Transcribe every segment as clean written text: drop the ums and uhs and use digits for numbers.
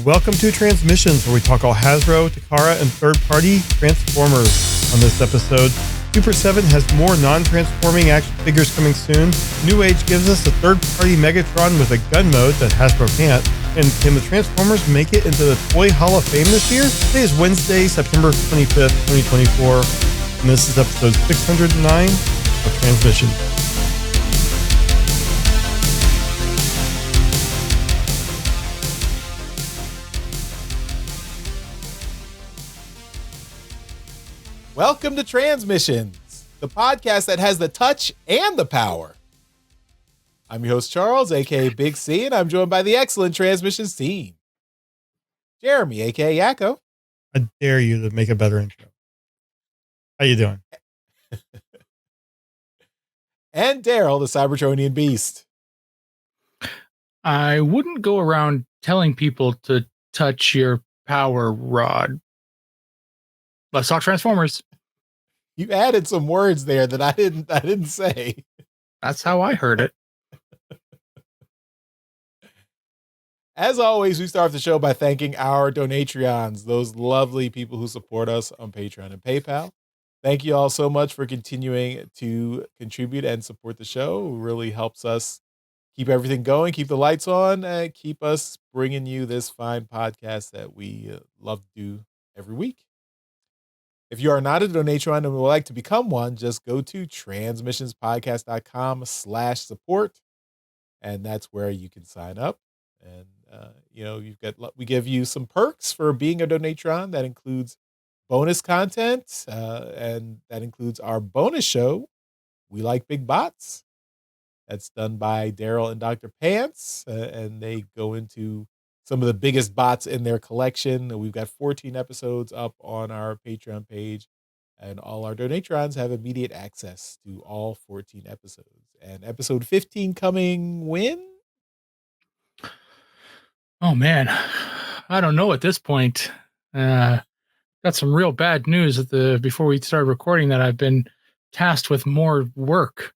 Welcome to Transmissions, where we talk all Hasbro, Takara, and third-party Transformers. On this episode, Super 7 has more non-transforming action figures coming soon. Newage gives us a third-party Megatron with a gun mode that Hasbro can't. And can the Transformers make it into the Toy Hall of Fame this year? Today is Wednesday, September 25th, 2024, and this is episode 609 of Transmissions. Welcome to Transmissions, the podcast that has the touch and the power. I'm your host, Charles, aka Big C, and I'm joined by the excellent Transmissions team. Jeremy, aka Yakko. I dare you to make a better intro. How you doing? And Daryl, the Cybertronian Beast. I wouldn't go around telling people to touch your power rod. Let's talk Transformers. You added some words there that I didn't say. That's how I heard it. As always, we start the show by thanking our Donatreons, those lovely people who support us on Patreon and PayPal. Thank you all so much for continuing to contribute and support the show. It really helps us keep everything going, keep the lights on, and keep us bringing you this fine podcast that we love to do every week. If you are not a Donatron and would like to become one, just go to transmissionspodcast.com/support, and that's where you can sign up. And we give you some perks for being a Donatron. That includes bonus content, and that includes our bonus show, We Like Big Bots. That's done by Daryl and Dr. Pants, and they go into some of the biggest bots in their collection. We've got 14 episodes up on our Patreon page, and all our Donatrons have immediate access to all 14 episodes. And episode 15 coming when? Oh, man. I don't know at this point. Got some real bad news before we started recording that I've been tasked with more work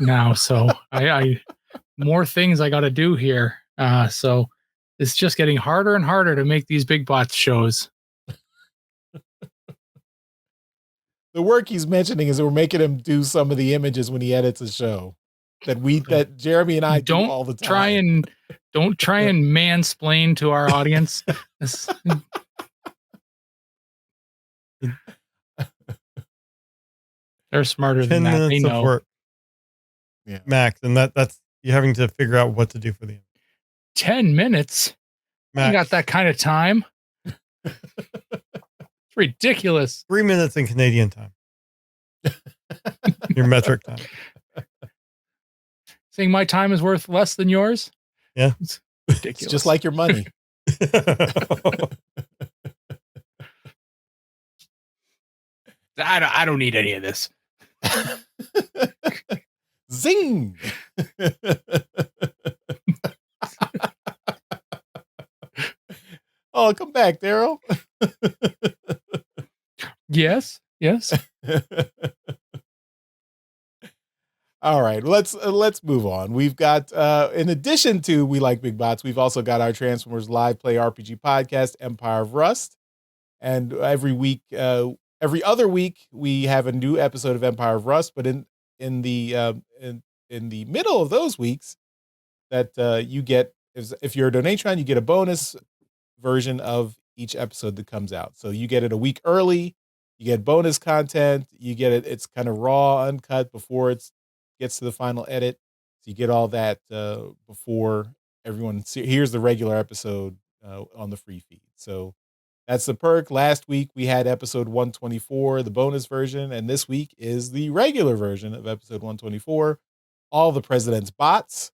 now. So I more things I got to do here. So it's just getting harder and harder to make these big bots shows. The work he's mentioning is that we're making him do some of the images when he edits a show that Jeremy and I do all the time. Don't try and mansplain to our audience. They're smarter than 10 that. minutes They of know. work. Yeah. Max, and that's you having to figure out what to do for the 10 minutes? I ain't got that kind of time. It's ridiculous. 3 minutes in Canadian time. Your metric time. Saying my time is worth less than yours? Yeah. It's ridiculous. It's just like your money. I don't need any of this. Zing! Oh, come back, Daryl. Yes. All right, let's move on. We've got, in addition to We Like Big Bots, we've also got our Transformers Live Play RPG podcast, Empire of Rust. And every other week, we have a new episode of Empire of Rust. But in the middle of those weeks, that you get, if you're a Donatron, you get a bonus version of each episode that comes out. So you get it a week early. You get bonus content. You get it. It's kind of raw, uncut before it gets to the final edit. So you get all that before everyone hears the regular episode on the free feed. So that's the perk. Last week we had episode 124, the bonus version, and this week is the regular version of episode 124, All the President's Bots.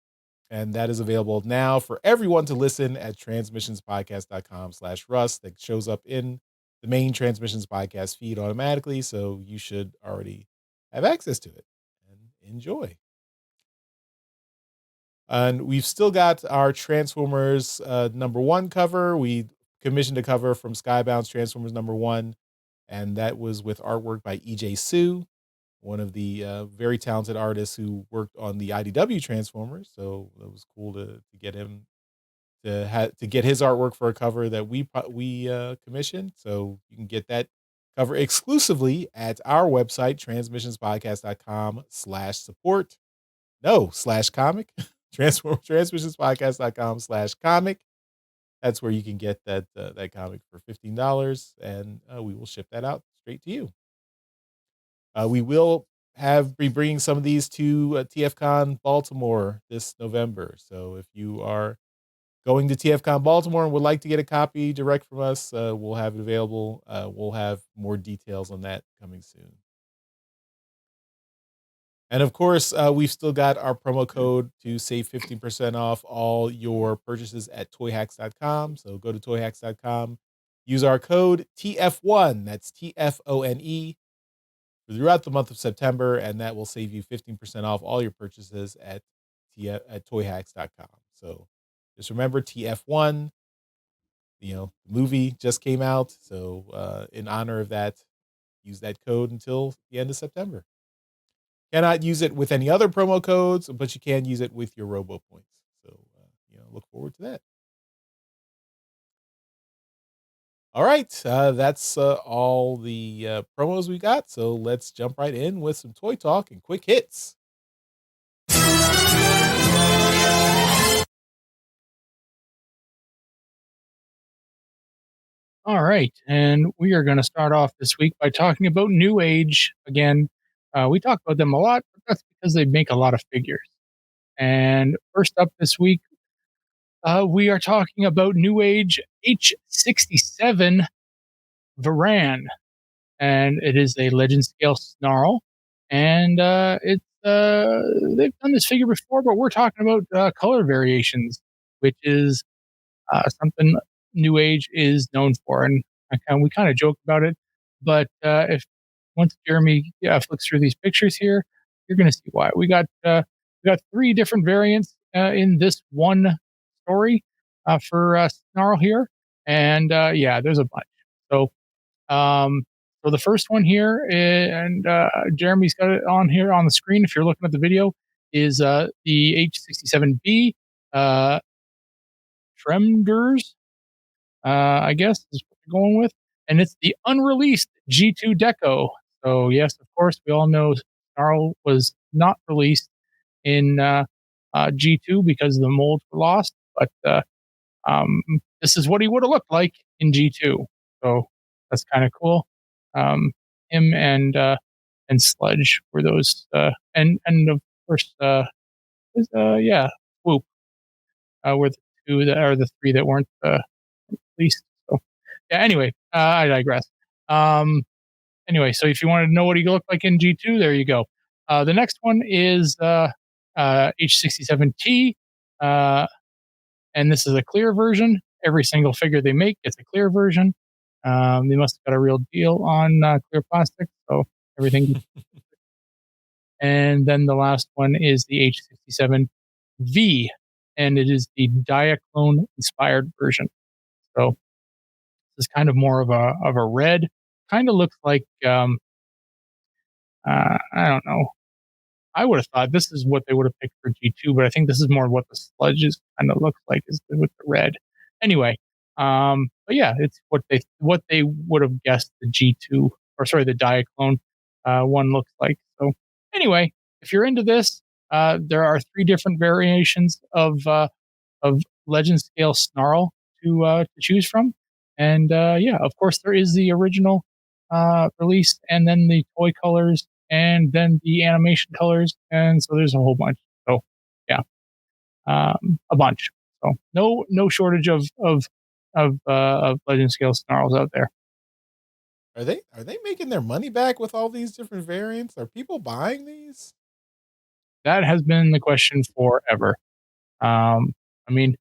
And that is available now for everyone to listen at transmissionspodcast.com/rust. That shows up in the main Transmissions podcast feed automatically. So you should already have access to it and enjoy. And we've still got our Transformers #1 cover. We commissioned a cover from Skybound's Transformers #1. And that was with artwork by EJ Sue, one of the very talented artists who worked on the IDW Transformers. So it was cool to get him to get his artwork for a cover that we commissioned. So you can get that cover exclusively at our website, transmissionspodcast.com/support. No, /comic. Transmissionspodcast.com/comic. That's where you can get that comic for $15, and we will ship that out straight to you. We will be bringing some of these to TFCon Baltimore this November. So if you are going to TFCon Baltimore and would like to get a copy direct from us, we'll have it available. We'll have more details on that coming soon. And of course, we've still got our promo code to save 15% off all your purchases at toyhax.com. So go to toyhax.com, use our code TFOne, that's TFONE, throughout the month of September, and that will save you 15% off all your purchases at toyhax.com. So just remember TF1, the movie just came out. So in honor of that, use that code until the end of September. Cannot use it with any other promo codes, but you can use it with your Robo points. So, look forward to that. All right. That's all the promos we got. So let's jump right in with some toy talk and quick hits. All right. And we are going to start off this week by talking about Newage again. We talk about them a lot, but that's because they make a lot of figures. And first up this week, we are talking about Newage H67 Varan. And it is a legend scale Snarl. And they've done this figure before, but we're talking about color variations, which is something Newage is known for. And we kind of joke about it, but if once Jeremy flicks through these pictures here, you're going to see why. We got 3 different variants in this one story for Snarl here, and there's a bunch. So the first one here, and Jeremy's got it on here on the screen if you're looking at the video, is the H67B Tremders, I guess is what we're going with. And it's the unreleased G2 Deco. So, yes, of course, we all know Snarl was not released in G2 because the molds were lost. But this is what he would have looked like in G2. So that's kind of cool. Him and Sludge were those, and of course, Swoop were the 2 that are the 3 that weren't released. So, anyway, I digress. Anyway, so if you want to know what he looked like in G2, there you go. The next one is H67T, and this is a clear version. Every single figure they make gets a clear version. They must have got a real deal on clear plastic, so everything. And then the last one is the H67V, and it is the Diaclone inspired version. So this is kind of more of a red. Kind of looks like I don't know. I would have thought this is what they would have picked for G2, but I think this is more what the Sludge is kind of looks like is with the red. Anyway, but yeah, it's what they would have guessed the G2 the Diaclone one looks like. So anyway, if you're into this, there are 3 different variations of Legend Scale Snarl to choose from, and of course there is the original release, and then the toy colors, and then the animation colors, and so there's a whole bunch. So yeah, a bunch. So no shortage of Legend Scale Snarls out there. Are they making their money back with all these different variants? Are people buying these? That has been the question forever. I mean,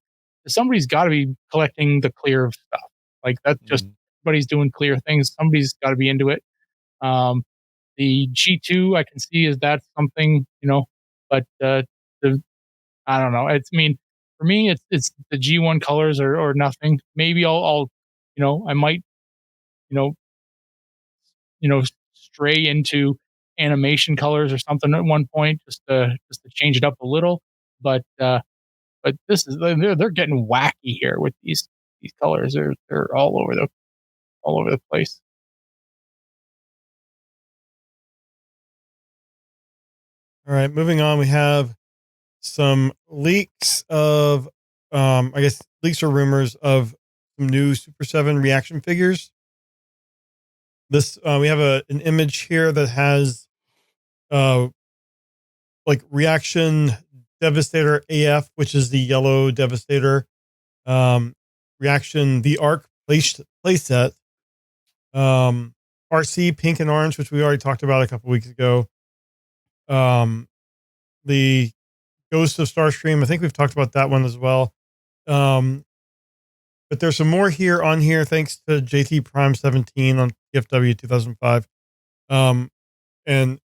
somebody's got to be collecting the clear stuff. Like that's just everybody's doing clear things. Somebody's got to be into it. The G2 I can see is that something, but I don't know. For me, it's the G1 colors or nothing. Maybe I'll I might, stray into animation colors or something at one point just to change it up a little. But But this is they're getting wacky here with these colors. They're all over the place. All right, moving on. We have some leaks of, I guess leaks or rumors of some new Super 7 reaction figures. This we have an image here that has like reaction Devastator AF, which is the yellow Devastator. Reaction the Arc playset. RC pink and orange, which we already talked about a couple weeks ago. The Ghost of Starscream, I think we've talked about that one as well. But there's some more here on here, thanks to JT Prime 17 on TFW 2005. And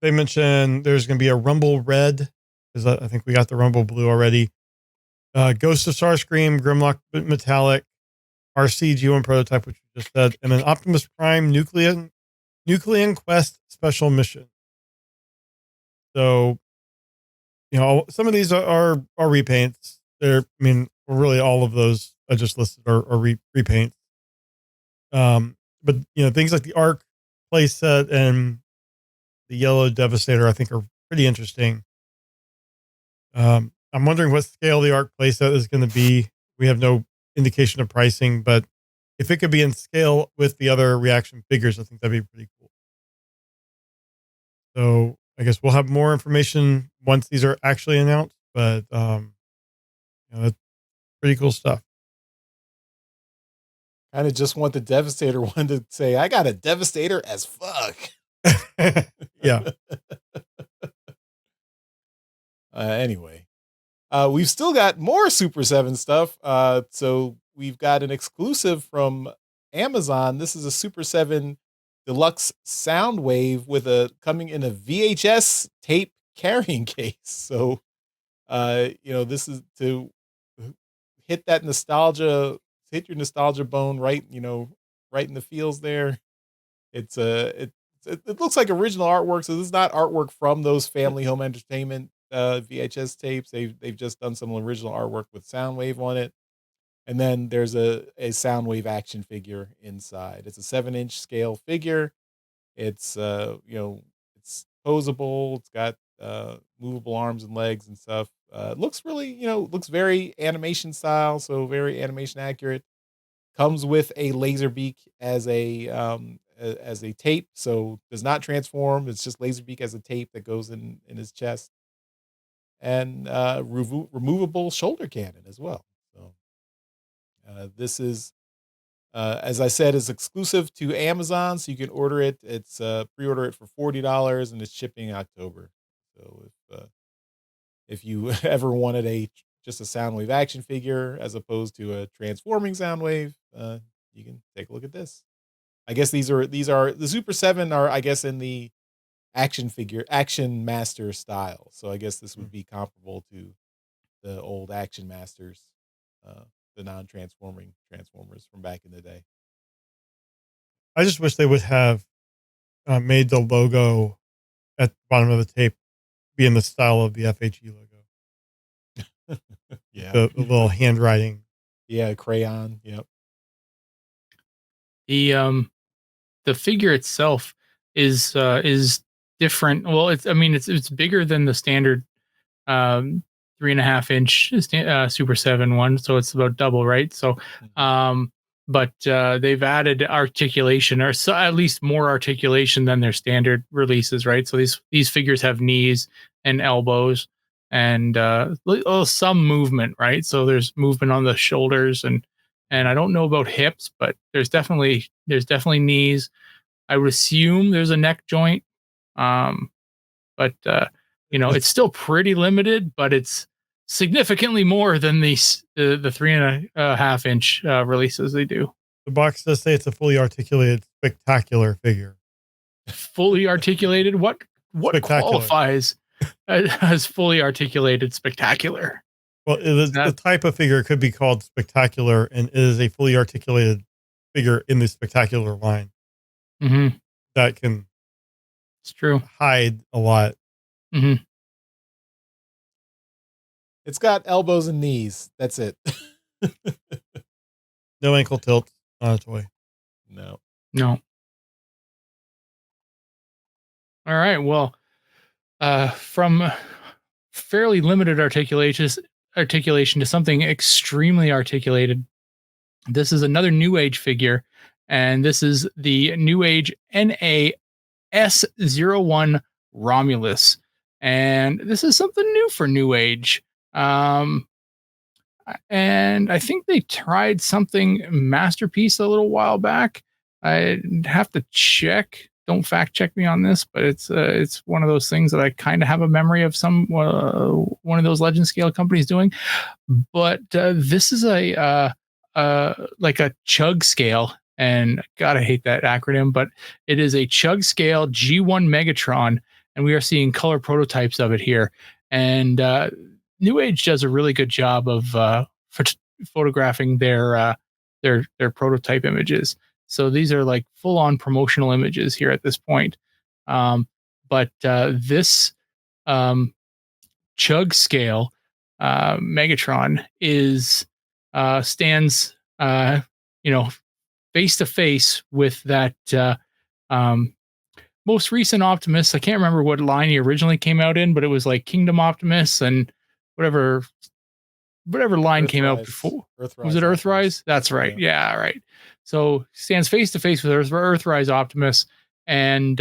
they mentioned there's going to be a Rumble Red, because I think we got the Rumble Blue already. Ghost of Starscream, Grimlock Metallic, RC G1 prototype, which we just said, and an Optimus Prime Nucleon Quest special mission. So, you know, some of these are repaints. Really all of those I just listed are repaints. But you know, things like the Arc playset and the yellow Devastator, I think, are pretty interesting. I'm wondering what scale the Arc playset is going to be. We have no indication of pricing, but if it could be in scale with the other reaction figures, I think that'd be pretty cool. So I guess we'll have more information once these are actually announced, but you know, that's pretty cool stuff. Kind of just want the Devastator one to say, I got a Devastator as fuck. Yeah. Anyway, we've still got more Super 7 stuff. So we've got an exclusive from Amazon. This is a Super 7 Deluxe Soundwave coming in a VHS tape carrying case. So, you know, this is to hit that nostalgia, hit your nostalgia bone, right? You know, right in the feels there. It looks like original artwork. So this is not artwork from those family home entertainment VHS tapes. They've just done some original artwork with Soundwave on it. And then there's a Soundwave action figure inside. It's a 7-inch scale figure. It's you know, it's posable. It's got movable arms and legs and stuff. It looks really, you know, looks very animation style, so very animation accurate. Comes with a laser beak as a tape, so does not transform. It's just laser beak as a tape that goes in his chest, and removable shoulder cannon as well. So this is, as I said, is exclusive to Amazon, so you can order it. It's pre-order it for $40, and it's shipping in October. So if you ever wanted just a Soundwave action figure as opposed to a transforming Soundwave, you can take a look at this. I guess these are the Super 7 are, I guess, in the action master style. So I guess this would be comparable to the old Action Masters, the non-transforming Transformers from back in the day. I just wish they would have made the logo at the bottom of the tape be in the style of the FHE logo. Yeah. The little handwriting. Yeah, crayon. Yep. The figure itself is different. Well, it's bigger than the standard 3.5-inch Super 7 one, so it's about double, right? So but they've added articulation, or so at least more articulation than their standard releases, right? So these figures have knees and elbows and some movement, right? So there's movement on the shoulders and I don't know about hips, but there's definitely knees. I would assume there's a neck joint, but you know, it's still pretty limited, but it's significantly more than the 3.5-inch releases they do. The box does say it's a fully articulated spectacular figure. Fully articulated? What qualifies as fully articulated spectacular? Well, the type of figure could be called spectacular, and it is a fully articulated figure in the spectacular line. Mm-hmm. That can, it's true, hide a lot. Mm-hmm. It's got elbows and knees. That's it. No ankle tilt on a toy. No. All right. Well, from fairly limited articulation to something extremely articulated, this is another Newage figure, and this is the Newage NAS01 Romulus, and this is something new for Newage. And I think they tried something Masterpiece a little while back. I'd have to check. Don't fact check me on this, but it's one of those things that I kind of have a memory of some one of those legend scale companies doing. But this is a like a CHUG scale, and God, I hate that acronym, but it is a CHUG scale G1 Megatron, and we are seeing color prototypes of it here. And Newage does a really good job of photographing their prototype images. So these are like full on promotional images here at this point. But this CHUG scale Megatron stands face to face with that most recent Optimus. I can't remember what line he originally came out in, but it was like Kingdom Optimus and whatever line came out before. Earthrise was it Earthrise? That's right. Yeah, right. So stands face to face with Earthrise Optimus, and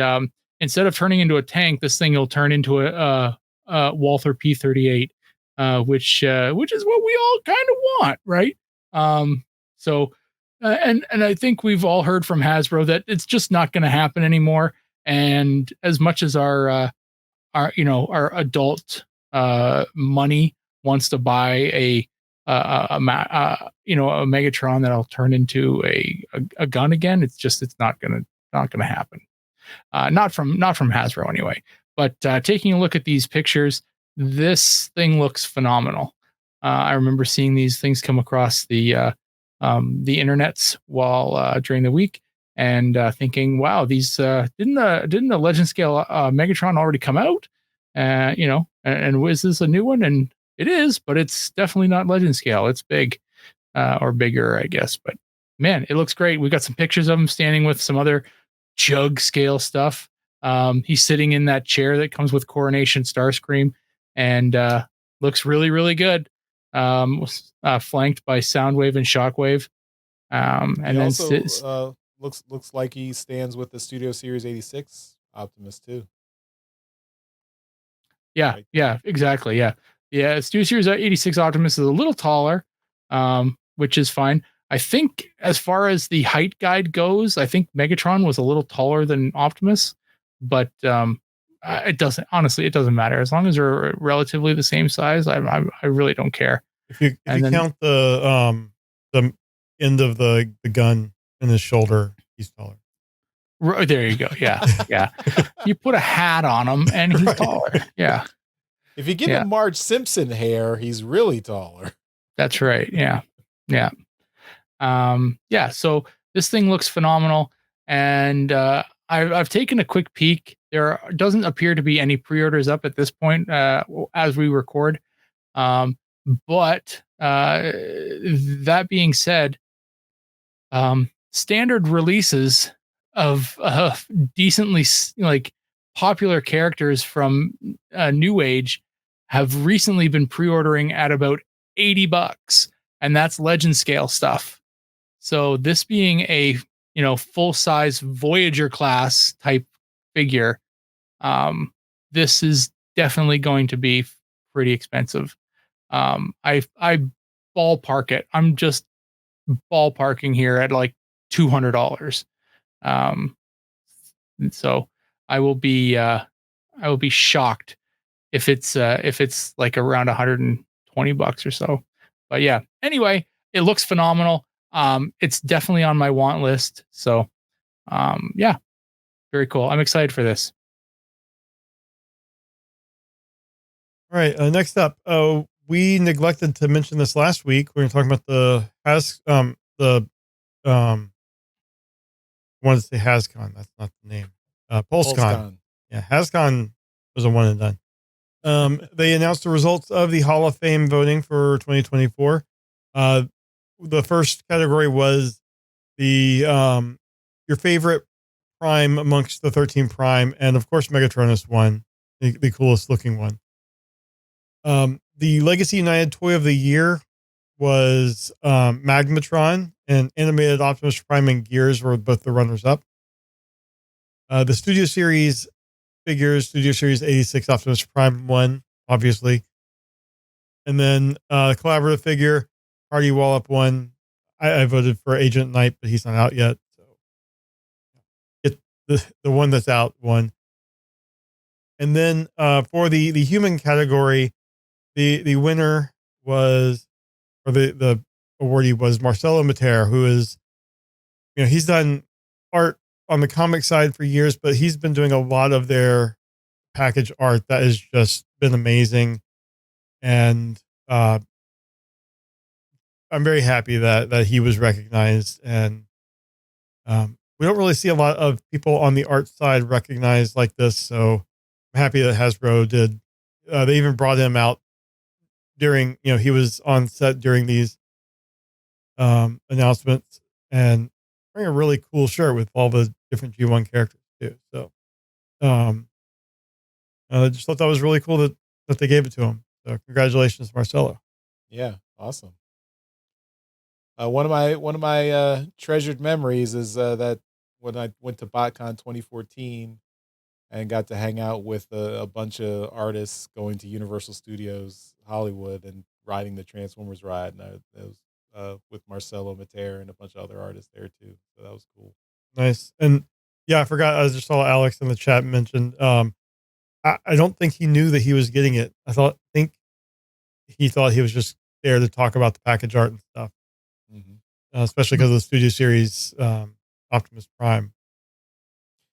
instead of turning into a tank, this thing will turn into a Walther P-38, which is what we all kind of want, right? And I think we've all heard from Hasbro that it's just not going to happen anymore. And as much as our adult money wants to buy a Megatron that'll turn into a gun again, it's not gonna happen. Not from Hasbro anyway. But taking a look at these pictures, this thing looks phenomenal. I remember seeing these things come across the internets while during the week, and thinking, wow, these didn't the Legend Scale Megatron already come out? And was this a new one? And it is, but it's definitely not Legend Scale. It's big, or bigger, I guess. But man, it looks great. We got some pictures of him standing with some other CHUG scale stuff. He's sitting in that chair that comes with Coronation Starscream, and looks really, really good. Flanked by Soundwave and Shockwave. And he then also looks like he stands with the Studio Series 86 Optimus too. Yeah, right? Yeah, exactly. Yeah. Studio Series 86 Optimus is a little taller, which is fine. I think as far as the height guide goes, I think Megatron was a little taller than Optimus, but it doesn't matter as long as they're relatively the same size. I really don't care. If you count the end of the gun in his shoulder, he's taller. There you go. Yeah, yeah. You put a hat on him, and he's taller. Yeah. If you give him Marge Simpson hair, he's really taller. That's right. Yeah, yeah. So this thing looks phenomenal, and I've taken a quick peek. There doesn't appear to be any pre-orders up at this point as we record. But that being said, standard releases of decently popular characters from Newage have recently been pre-ordering at about $80, and that's Legend Scale stuff. So this being a full-size Voyager class type figure, this is definitely going to be pretty expensive. I ballpark it. I'm just ballparking here at like $200. So I will be shocked if it's like around $120 or so. But yeah, anyway, it looks phenomenal. It's definitely on my want list. So yeah, very cool. I'm excited for this. All right. Next up, we neglected to mention this last week. We were talking about I wanted to say Hascon. That's not the name. PulseCon. Yeah, Hascon was a one and done. They announced the results of the Hall of Fame voting for 2024. The first category was the your favorite Prime amongst the 13 Prime, and of course Megatronus won, the coolest looking one. The Legacy United Toy of the Year was Magmatron, and animated Optimus Prime and Gears were both the runners up. The Studio Series figures, Studio Series 86 Optimus Prime won, obviously. And then collaborative figure, Hardy Wallop won. I voted for Agent Knight, but he's not out yet. So it, the one that's out won. And then for the human category, the winner was, or the awardee was Marcelo Mater, who is, he's done art on the comic side for years, but he's been doing a lot of their package art that has just been amazing. And I'm very happy that he was recognized. And we don't really see a lot of people on the art side recognized like this. So I'm happy that Hasbro did. They even brought him out during, he was on set during these announcements, and wearing a really cool shirt with all the different G1 characters too. So I just thought that was really cool that they gave it to him. So congratulations, Marcelo. Yeah, awesome. One of my treasured memories is that when I went to BotCon 2014 and got to hang out with a bunch of artists going to Universal Studios Hollywood and riding the Transformers ride, and it was with Marcelo Mater and a bunch of other artists there too. So that was cool. Nice. And yeah, I forgot. I just saw Alex in the chat mentioned. I don't think he knew that he was getting it. Think he thought he was just there to talk about the package art and stuff. Mm-hmm. Especially because of the Studio Series Optimus Prime.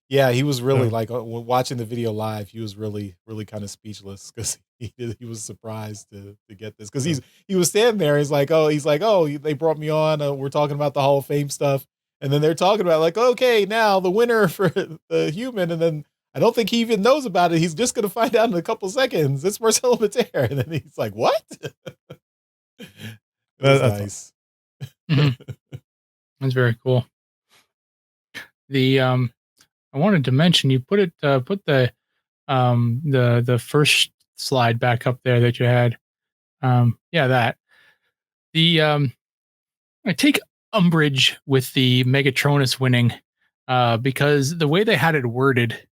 Yeah, he was really like watching the video live. He was really, really kind of speechless because he was surprised to get this, because he was standing there. He's like, oh, they brought me on. We're talking about the Hall of Fame stuff, and then they're talking about like, okay, now the winner for the human, and then I don't think he even knows about it. He's just gonna find out in a couple seconds. It's Marcelo Mater, and then he's like, what? That's nice. Mm-hmm. That's very cool. I wanted to mention, you put the first slide back up there that you had. That I take umbrage with the Megatronus winning, because the way they had it worded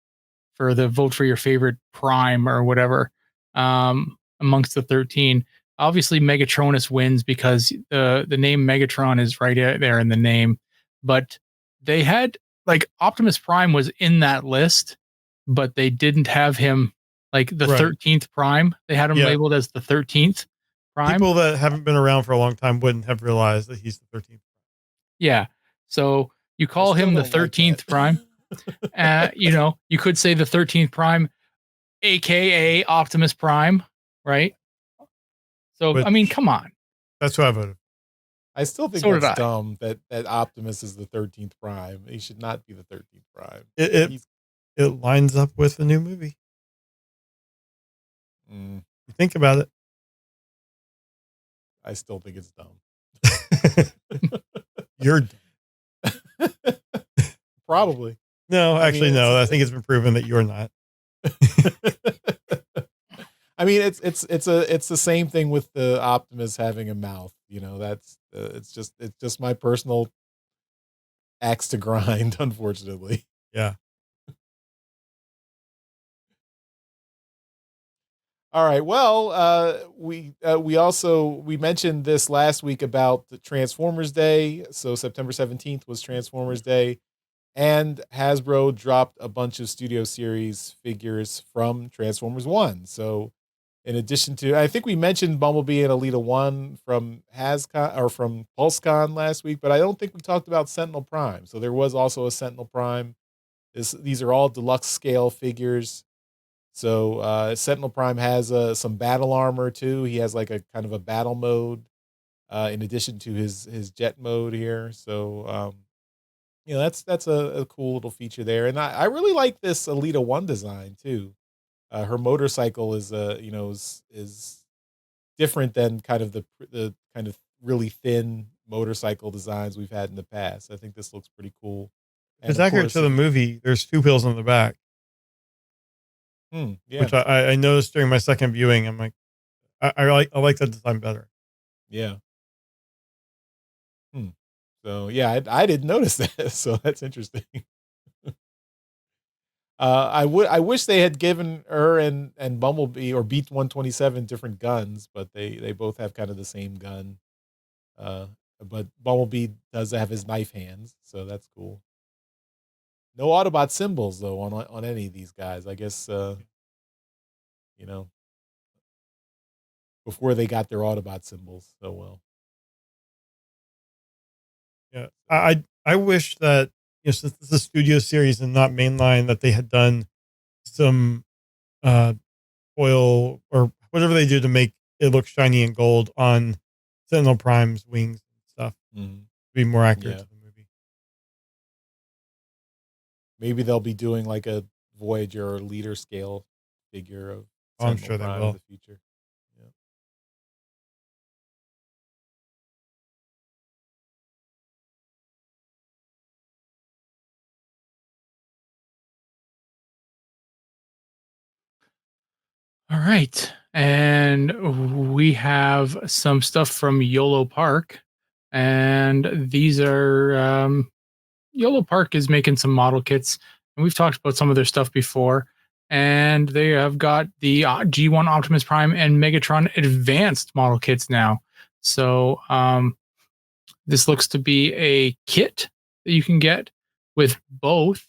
for the vote for your favorite Prime or whatever, amongst the 13, obviously Megatronus wins because the name Megatron is right there in the name, but they had, like, Optimus Prime was in that list, but they didn't have him like the 13th Prime. They had him labeled as the 13th Prime. People that haven't been around for a long time wouldn't have realized that he's the 13th. Yeah. So you call him the 13th Prime. You could say the 13th Prime, aka Optimus Prime, right? So, I mean, come on. That's who I voted. I still think that's dumb that Optimus is the 13th Prime. He should not be the 13th Prime. It lines up with the new movie. You think about it. I still think it's dumb. You're dumb. Probably. No, actually, no. I think it's been proven that you're not. I mean, it's the same thing with the Optimus having a mouth. That's it's just my personal axe to grind, unfortunately. Yeah. All right. Well, we mentioned this last week about the Transformers Day. So September 17th was Transformers Day, and Hasbro dropped a bunch of Studio Series figures from Transformers 1. So in addition to, I think we mentioned Bumblebee and Elita 1 from HasCon or from PulseCon last week, but I don't think we talked about Sentinel Prime. So there was also a Sentinel Prime. These are all deluxe scale figures. So Sentinel Prime has some battle armor too. He has like a kind of a battle mode in addition to his jet mode here. So that's a cool little feature there. And I really like this Elita 1 design too. Her motorcycle is is different than kind of the kind of really thin motorcycle designs we've had in the past. I think this looks pretty cool. If it's accurate to the movie, there's 2 wheels on the back. Yeah. Which I noticed during my second viewing. I'm like, I like that design better. Yeah. So yeah, I didn't notice that. So that's interesting. I wish they had given her and Bumblebee or Beat 127 different guns, but they both have kind of the same gun. But Bumblebee does have his knife hands, so that's cool. No Autobot symbols though on any of these guys. I guess before they got their Autobot symbols. So well. Yeah, I wish that since this is a studio series and not mainline, that they had done some foil or whatever they do to make it look shiny and gold on Sentinel Prime's wings and stuff. To be more accurate to the movie. Maybe they'll be doing like a Voyager or Leader scale figure of I'm sure they will in the future. All right. And we have some stuff from Yolopark. And these are Yolopark is making some model kits. And we've talked about some of their stuff before. And they have got the G1 Optimus Prime and Megatron Advanced model kits now. So this looks to be a kit that you can get with both.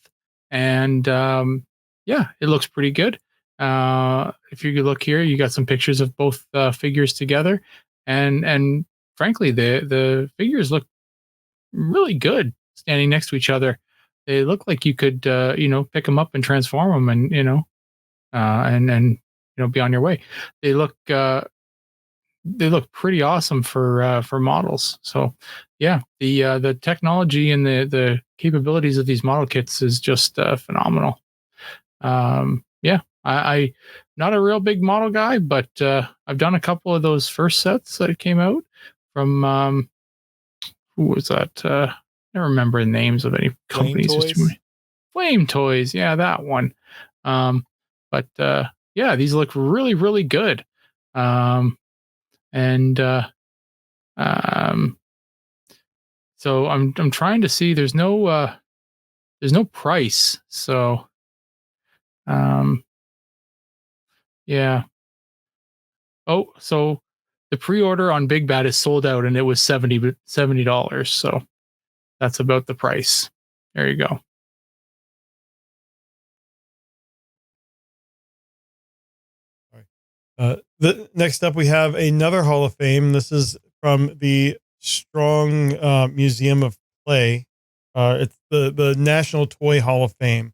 And yeah, it looks pretty good. If you could look here, you got some pictures of both figures together, and frankly, the figures look really good standing next to each other. They look like you could pick them up and transform them, and and be on your way. They look pretty awesome for models. So yeah, the technology and the capabilities of these model kits is just phenomenal. Yeah, I not a real big model guy, but I've done a couple of those first sets that came out from who was that? I don't remember the names of any companies. Flame Toys, yeah, that one. But yeah, these look really, really good. And so I'm trying to see. There's no price. So yeah. Oh, so the pre-order on Big Bad is sold out, and it was $70. So that's about the price. There you go. The next up, we have another Hall of Fame. This is from the Strong Museum of Play. It's the National Toy Hall of Fame.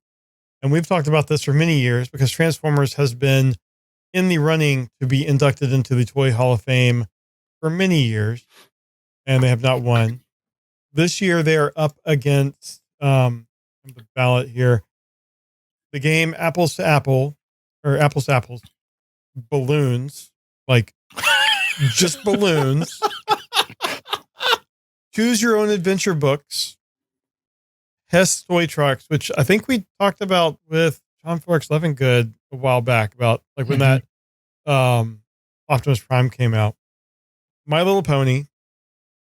And we've talked about this for many years because Transformers has been in the running to be inducted into the Toy Hall of Fame for many years, and they have not won. This year, they are up against the ballot here. The game Apples to Apples, Balloons, like just balloons. Choose Your Own Adventure books. Hess Toy Trucks, which I think we talked about with John Forex Levingood a while back about like when that Optimus Prime came out. My Little Pony,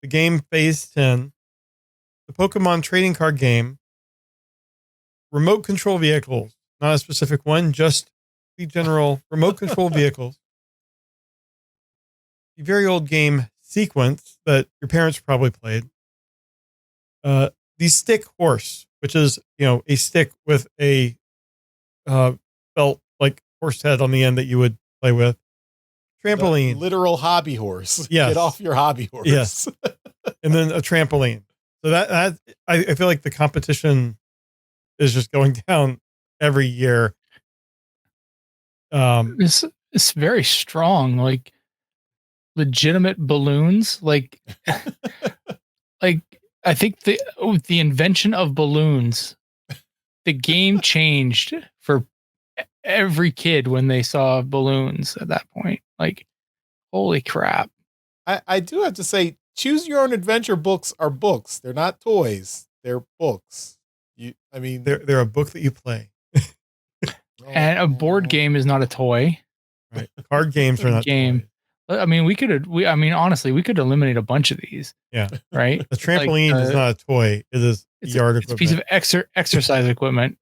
the game Phase 10, the Pokemon trading card game, remote control vehicles, not a specific one, just the general remote control vehicles. The very old game Sequence that your parents probably played. The Stick Horse, which is, a stick with a felt like horse head on the end that you would play with. Trampoline. The literal hobby horse. Yes. Get off your hobby horse. Yes. And then a trampoline. So that I feel like the competition is just going down every year. It's very strong, like legitimate balloons. Like I think the invention of balloons, the game changed for every kid when they saw balloons at that point. Like, holy crap. I do have to say, choose your own adventure books are books. They're not toys. They're books. They're a book that you play. And a board game is not a toy. Right. Card games are not game. toys. I mean, honestly, we could eliminate a bunch of these. Yeah. Right. The trampoline is not a toy. It is yard equipment. It's a piece of exercise equipment.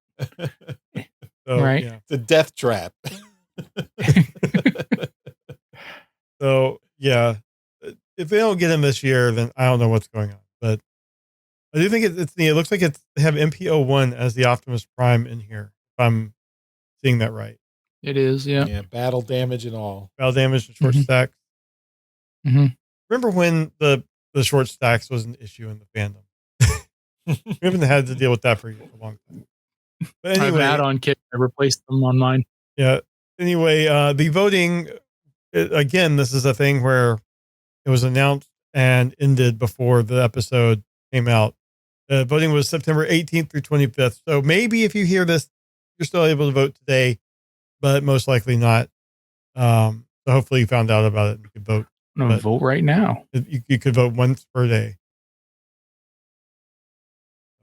So, right. Yeah. It's a death trap. So yeah, if they don't get him this year, then I don't know what's going on. But I do think it's neat. It looks like they have MPO1 as the Optimus Prime in here. If I'm seeing that right. It is, yeah. Yeah, battle damage and all. Battle damage and short stacks. Mm-hmm. Remember when the short stacks was an issue in the fandom? We haven't had to deal with that for a long time. But anyway, I have add-on kit. I replaced them on mine. Yeah. Anyway, the voting, again, this is a thing where it was announced and ended before the episode came out. The voting was September 18th through 25th. So maybe if you hear this, you're still able to vote today, but most likely not. So hopefully you found out about it and you could vote. I'm going to vote right now. You could vote once per day.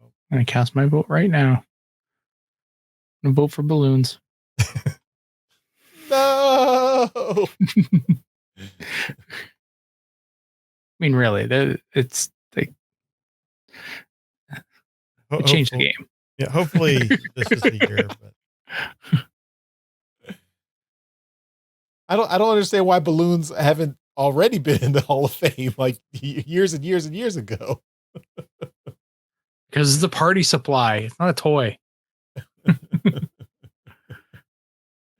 I'm going to cast my vote right now. I'm going to vote for balloons. No. I mean, really, it's like it changed the game. Yeah, hopefully this is the year. But I don't understand why balloons haven't already been in the Hall of Fame like years and years and years ago. Because it's a party supply. It's not a toy.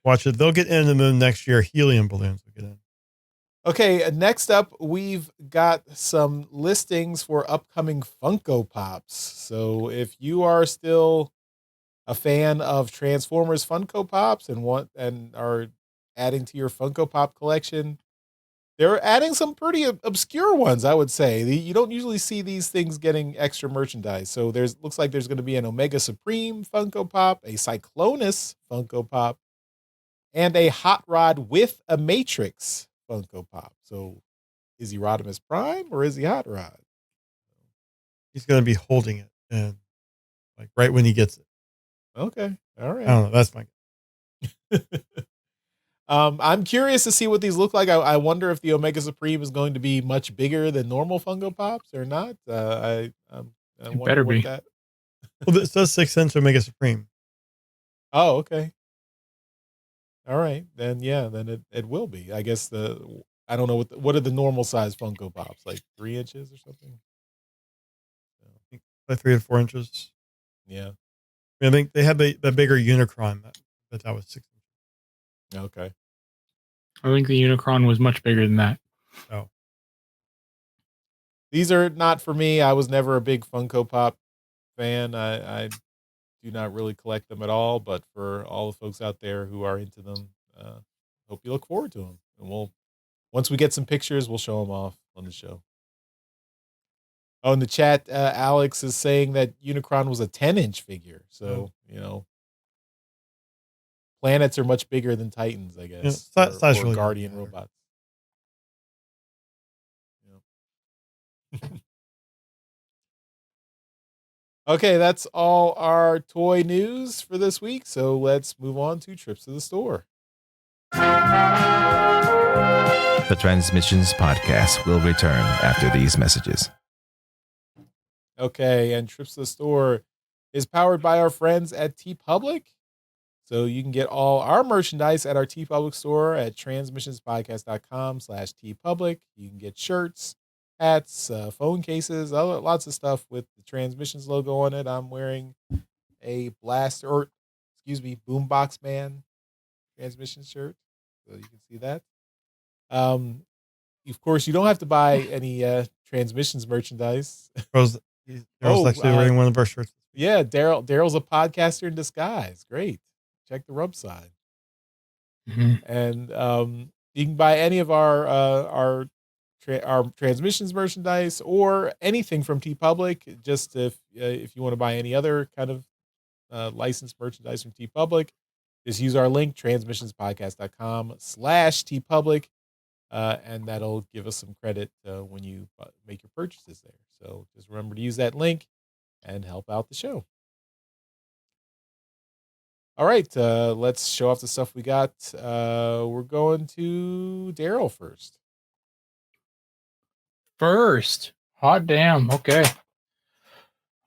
Watch it. They'll get in the moon next year. Helium balloons will get in. Okay, next up, we've got some listings for upcoming Funko Pops. So if you are still a fan of Transformers Funko Pops and are adding to your Funko Pop collection, they're adding some pretty obscure ones, I would say. You don't usually see these things getting extra merchandise. So looks like there's going to be an Omega Supreme Funko Pop, a Cyclonus Funko Pop, and a Hot Rod with a Matrix Funko Pop. So is he Rodimus Prime or is he Hot Rod? He's going to be holding it and like right when he gets it. Okay. All right. I don't know. That's my I'm curious to see what these look like. I wonder if the Omega Supreme is going to be much bigger than normal Funko Pops or not. I better be. That. Well, it says 6-inch Omega Supreme. Oh, okay. All right, then it will be. I guess I don't know what are the normal size Funko Pops, like 3 inches or something. I think like 3 to 4 inches. Yeah, I think they had the bigger Unicron that was 6 inches. Okay. I think the Unicron was much bigger than that. Oh, these are not for me. I was never a big Funko Pop fan. I do not really collect them at all, but for all the folks out there who are into them, hope you look forward to them. And once we get some pictures, we'll show them off on the show. Oh, in the chat, Alex is saying that Unicron was a 10-inch figure. So, planets are much bigger than Titans, I guess. Yeah, or really Guardian robots. Yeah. Okay, that's all our toy news for this week. So let's move on to trips to the store. The Transmissions podcast will return after these messages. Okay, and trips to the store is powered by our friends at TeePublic. So you can get all our merchandise at our TeePublic store at transmissionspodcast.com/TeePublic. You can get shirts, hats, phone cases, lots of stuff with the Transmissions logo on it. I'm wearing a Boombox Man Transmission shirt, so you can see that. Of course, you don't have to buy any Transmissions merchandise. Daryl's actually wearing one of our shirts. Yeah, Daryl's a podcaster in disguise. Great. Check the rub side. Mm-hmm. And you can buy any of our Transmissions merchandise or anything from TeePublic. Just if you want to buy any other kind of licensed merchandise from TeePublic, Just use our link, transmissionspodcast.com/tpublic, and that'll give us some credit when you make your purchases there. So just remember to use that link and help out the show. All right, let's show off the stuff we got. We're going to Daryl first. Hot damn. Okay.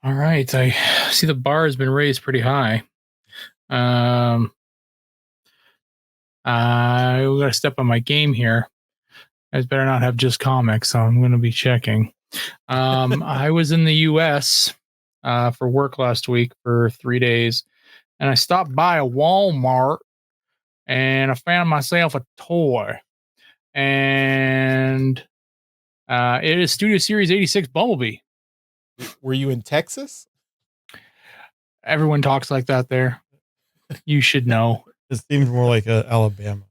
All right. I see the bar has been raised pretty high. I gotta step on my game here. I better not have just comics, so I'm going to be checking. I was in the U.S. For work last week for 3 days, and I stopped by a Walmart, and I found myself a toy, and it is Studio Series 86 Bumblebee. Were you in Texas? Everyone talks like that there. You should know. It seems more like Alabama.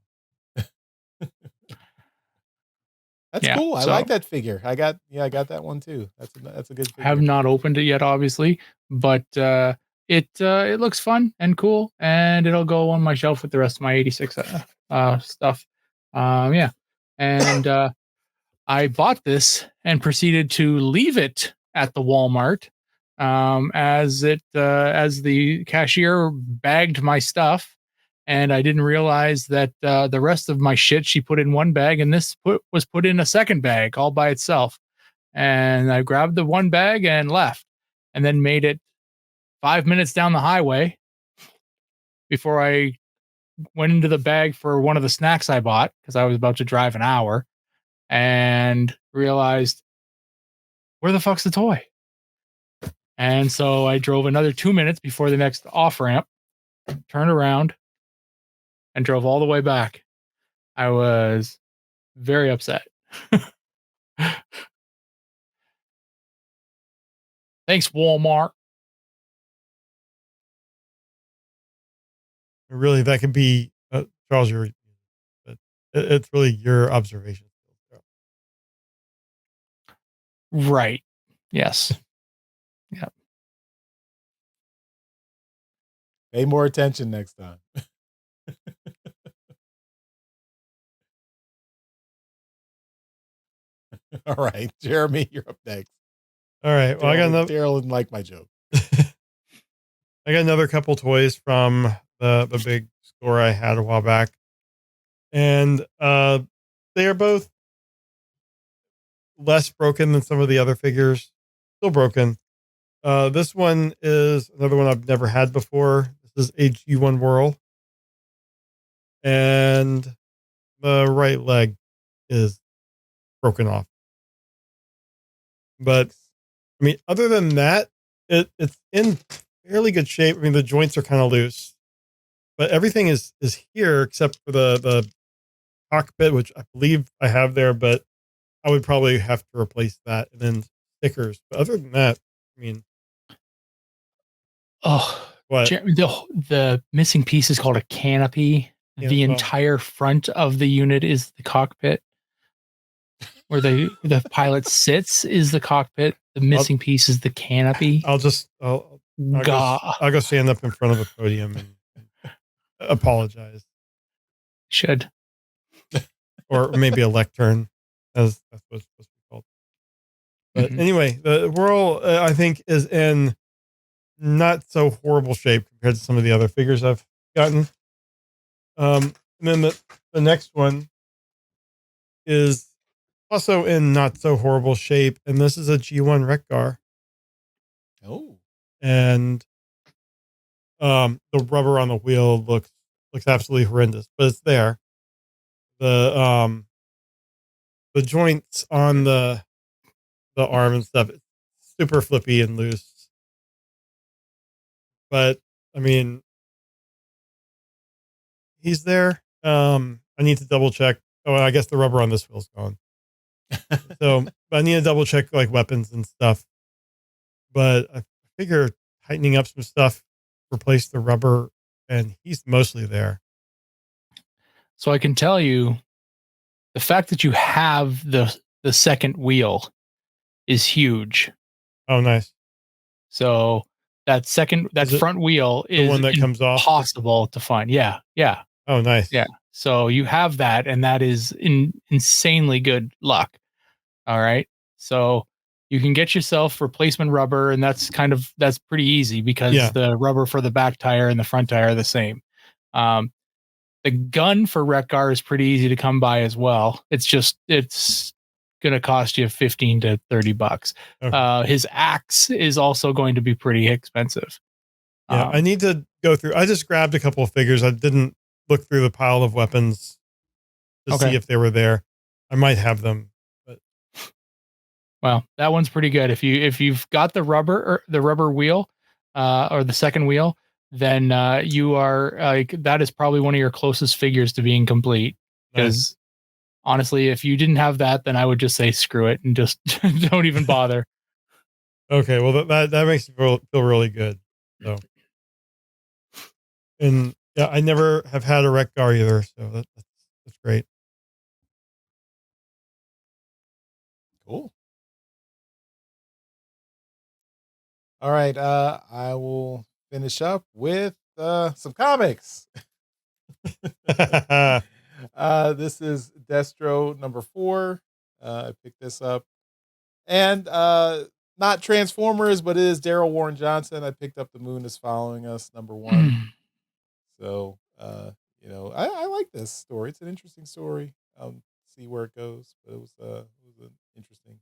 That's cool. I like that figure. I got that one too. That's a good figure. I have not opened it yet, obviously, but it looks fun and cool, and it'll go on my shelf with the rest of my 86 stuff. And I bought this and proceeded to leave it at the Walmart as the cashier bagged my stuff, and I didn't realize that the rest of my shit she put in one bag, and this was put in a second bag all by itself. And I grabbed the one bag and left, and then made it 5 minutes down the highway before I went into the bag for one of the snacks I bought, because I was about to drive an hour, and realized, where the fuck's the toy? And so I drove another 2 minutes before the next off ramp, turned around, and drove all the way back. I was very upset. Thanks, Walmart. Really, that could be Charles. But it's really your observation. Right. Yes. Yeah. Pay more attention next time. All right, Jeremy, you're up next. All right. Well, I got another. Daryl didn't like my joke. I got another couple toys from the big store I had a while back, and they are both less broken than some of the other figures. Still broken. This one is another one I've never had before. This is AG1 Whirl, and the right leg is broken off. But I mean, other than that, it's in fairly good shape. I mean, the joints are kind of loose, but everything is here except for the cockpit, which I believe I have there, but I would probably have to replace that, and then stickers. But other than that, I mean, what? The missing piece is called a canopy. Yeah, the entire front of the unit is the cockpit. Where the pilot sits is the cockpit. The missing piece is the canopy. I'll go stand up in front of a podium and apologize. Should. Or maybe a lectern, as that's what it's supposed to be called. But anyway, the Whirl, I think, is in not so horrible shape compared to some of the other figures I've gotten. And then the next one is also in not so horrible shape, and this is a G1 Wreck-Gar. Oh. And the rubber on the wheel looks absolutely horrendous, but it's there. The joints on the arm and stuff, it's super flippy and loose. But I mean, he's there. I need to double check. Oh, I guess the rubber on this wheel's gone. So I need to double check like weapons and stuff. But I figure tightening up some stuff, replace the rubber, and he's mostly there. So I can tell you, the fact that you have the second wheel is huge. Oh, nice. So that front wheel is the one that comes off? Impossible to find. Yeah. Oh, nice. Yeah. So you have that, and that is insanely good luck. All right. So you can get yourself replacement rubber, and that's pretty easy because the rubber for the back tire and the front tire are the same. The gun for Wreck-Gar is pretty easy to come by as well. It's going to cost you $15 to $30. Okay. His axe is also going to be pretty expensive. Yeah, I need to go through. I just grabbed a couple of figures. I didn't look through the pile of weapons to see if they were there. I might have them, but well, that one's pretty good. If you've got the rubber wheel, or the second wheel, then you are that is probably one of your closest figures to being complete. Because honestly, if you didn't have that, then I would just say screw it and just don't even bother. Okay, well that makes me feel really good. So, and yeah, I never have had a Wreck-Gar either, so that's great. Cool. All right, I will finish up with some comics. This is Destro number 4. I picked this up, and not Transformers, but it is Daryl Warren Johnson. I picked up The Moon Is Following Us number 1. So I like this story. It's an interesting story. See where it goes, but it was an interesting.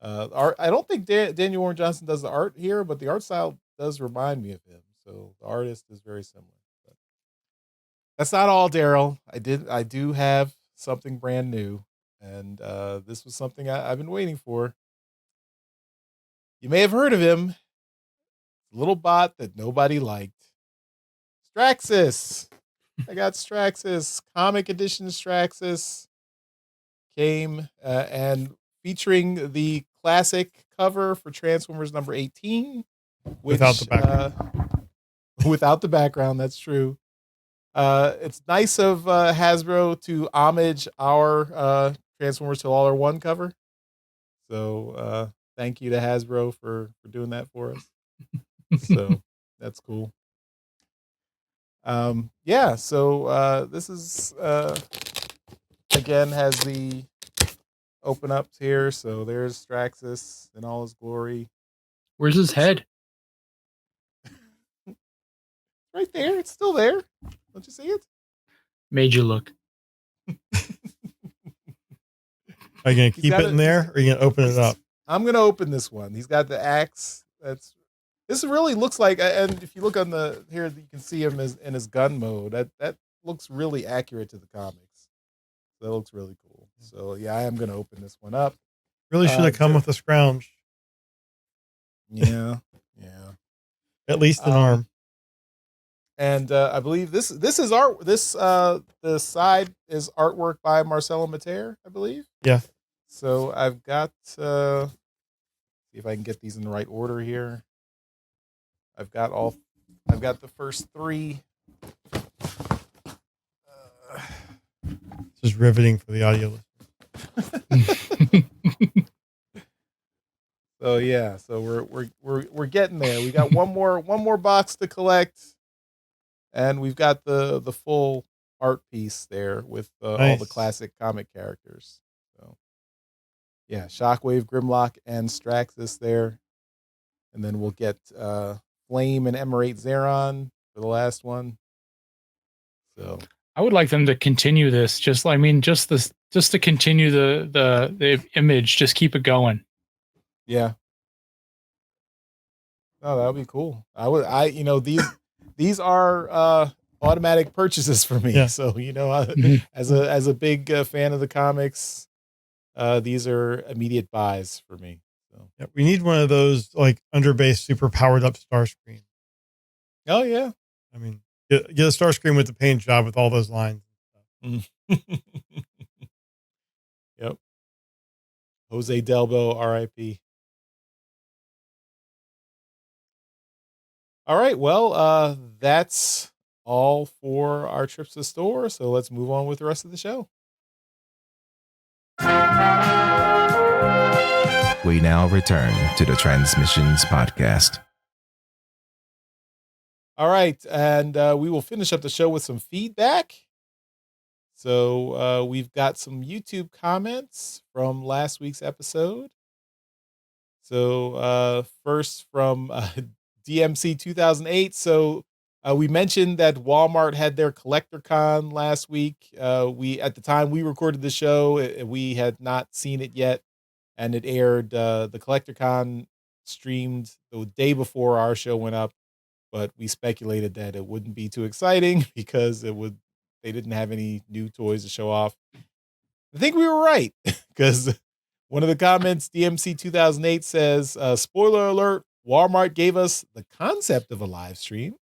Art. I don't think Daniel Warren Johnson does the art here, but the art style does remind me of him. So the artist is very similar. But that's not all, Daryl. I do have something brand new, and this was something I've been waiting for. You may have heard of him. A little bot that nobody liked. Straxus. I got Straxus. Comic edition Straxus came and featuring the classic cover for Transformers number 18. Without the background. Without the background, that's true. It's nice of Hasbro to homage our Transformers Till All Are One cover. So thank you to Hasbro for doing that for us. So that's cool. So this is again has the open ups here. So there's Straxus in all his glory. Where's his head? Right there. It's still there. Don't you see it? Made you look. Are you going to keep it in there, or are you going to open it up? I'm going to open this one. He's got the axe. This really looks like, and if you look on the here, you can see him in his gun mode. That looks really accurate to the comics. So that looks really cool. So yeah, I am going to open this one up. Really should have come with a scrounge. Yeah. At least an arm. And I believe this is art. The side is artwork by Marcelo Mater, I believe. Yeah. So I've got see if I can get these in the right order here. I've got the first 3. This is riveting for the audio listeners. So yeah, so we're getting there. We got one more box to collect, and we've got the full art piece there with all the classic comic characters. So yeah, Shockwave, Grimlock, and Straxus there, and then we'll get Flame and Emerate Zeron for the last one. So I would like them to continue this. Just to continue the image. Just keep it going. Yeah. Oh, that would be cool. These are automatic purchases for me. Yeah. So as a big fan of the comics, these are immediate buys for me. So yeah, we need one of those like underbase, super powered up Starscream. Oh yeah, I mean, get a Starscream with the paint job with all those lines. Yep. Jose Delbo, R.I.P. All right, well, that's all for our trips to the store. So let's move on with the rest of the show. We now return to the Transmissions podcast. All right, and we will finish up the show with some feedback. So we've got some YouTube comments from last week's episode. So first from DMC 2008. So we mentioned that Walmart had their CollectorCon last week. We at the time we recorded the show, we had not seen it yet, and it aired. The CollectorCon streamed the day before our show went up, but we speculated that it wouldn't be too exciting because they didn't have any new toys to show off. I think we were right because one of the comments, DMC 2008 says, spoiler alert, Walmart gave us the concept of a live stream.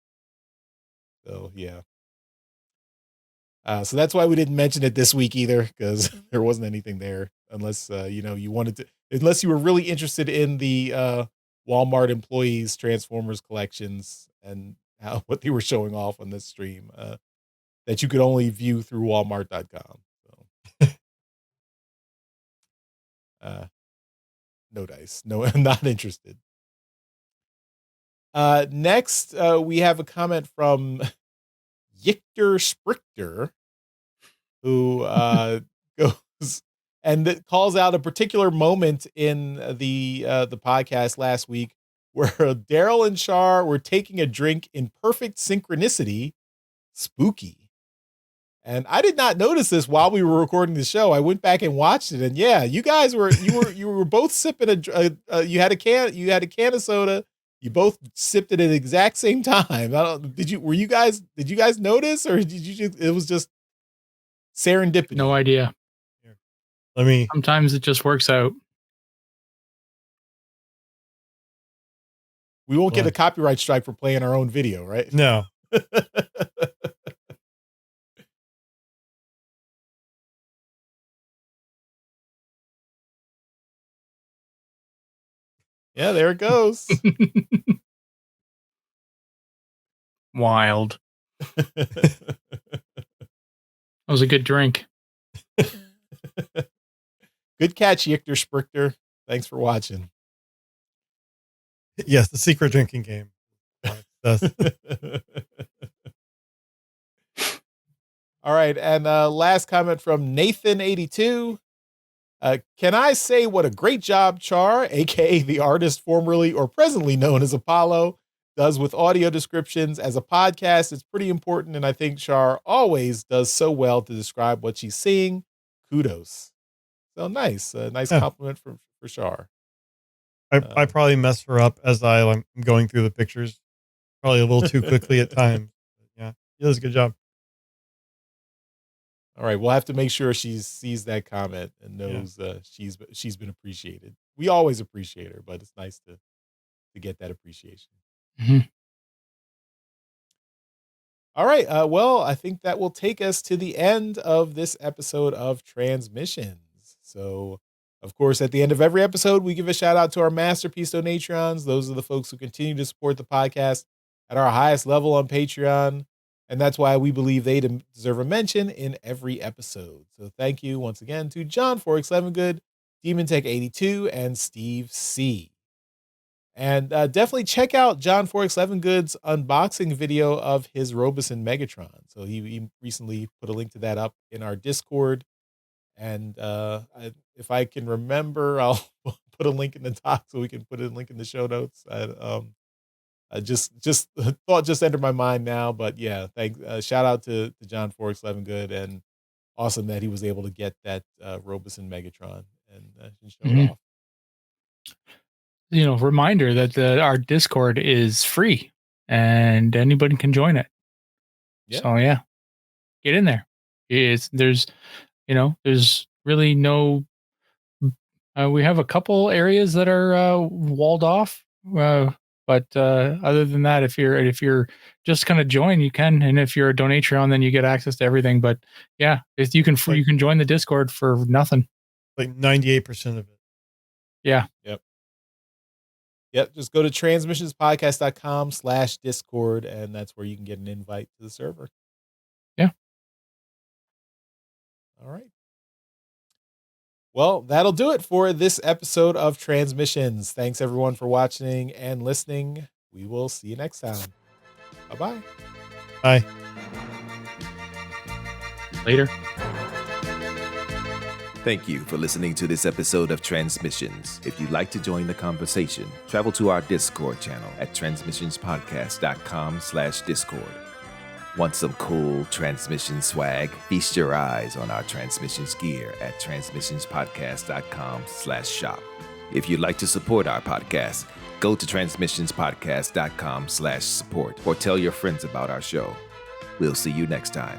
So, yeah. So that's why we didn't mention it this week either, because there wasn't anything there unless, you wanted to, unless you were really interested in the Walmart employees Transformers collections and what they were showing off on this stream that you could only view through walmart.com. So, no dice. No, I'm not interested. Next, we have a comment from Yichter Sprichter, who goes and that calls out a particular moment in the podcast last week where Daryl and Char were taking a drink in perfect synchronicity. Spooky. And I did not notice this while we were recording the show. I went back and watched it, and yeah, you were both sipping you had a can of soda. You both sipped it at the exact same time. Did you guys notice, or it was just serendipity? No idea. Sometimes it just works out. We won't get a copyright strike for playing our own video, right? No. Yeah, there it goes. Wild. That was a good drink. Good catch, Yichter Sprichter. Thanks for watching. Yes, the secret drinking game. All right, and last comment from Nathan82. Can I say what a great job Char, aka the artist formerly or presently known as Apollo, does with audio descriptions as a podcast? It's pretty important, and I think Char always does so well to describe what she's seeing. Kudos. So nice, nice compliment for Char. I probably mess her up as I'm going through the pictures, probably a little too quickly at times. Yeah, she does a good job. All right, we'll have to make sure she sees that comment and knows she's been appreciated. We always appreciate her, but it's nice to get that appreciation. Mm-hmm. All right, well, I think that will take us to the end of this episode of Transmissions. So, of course, at the end of every episode, we give a shout out to our Masterpiece Donatrons. Those are the folks who continue to support the podcast at our highest level on Patreon. And that's why we believe they deserve a mention in every episode. So thank you once again to John 4X11Good, Demon Tech 82, and Steve C. And definitely check out John 4X11Good's unboxing video of his Roboson Megatron. So he recently put a link to that up in our Discord. And if I can remember, I'll put a link in the doc so we can put a link in the show notes. Just thought just entered my mind now, but yeah, shout out to John 4X11Good, and awesome that he was able to get that Roboson Megatron and show it off. Reminder that our Discord is free and anybody can join it. Yeah. So yeah, get in there. There's really no. We have a couple areas that are walled off. But other than that, if you're just gonna join, you can, and if you're a Donatron, then you get access to everything. But yeah, if you can join the Discord for nothing. Like 98% of it. Yeah. Yep. Just go to transmissionspodcast.com/Discord, and that's where you can get an invite to the server. Yeah. All right. Well, that'll do it for this episode of Transmissions. Thanks everyone for watching and listening. We will see you next time. Bye-bye. Bye. Later. Thank you for listening to this episode of Transmissions. If you'd like to join the conversation, travel to our Discord channel at transmissionspodcast.com/Discord. Want some cool Transmission swag? Feast your eyes on our Transmissions gear at transmissionspodcast.com/shop. If you'd like to support our podcast, go to transmissionspodcast.com/support or tell your friends about our show. We'll see you next time.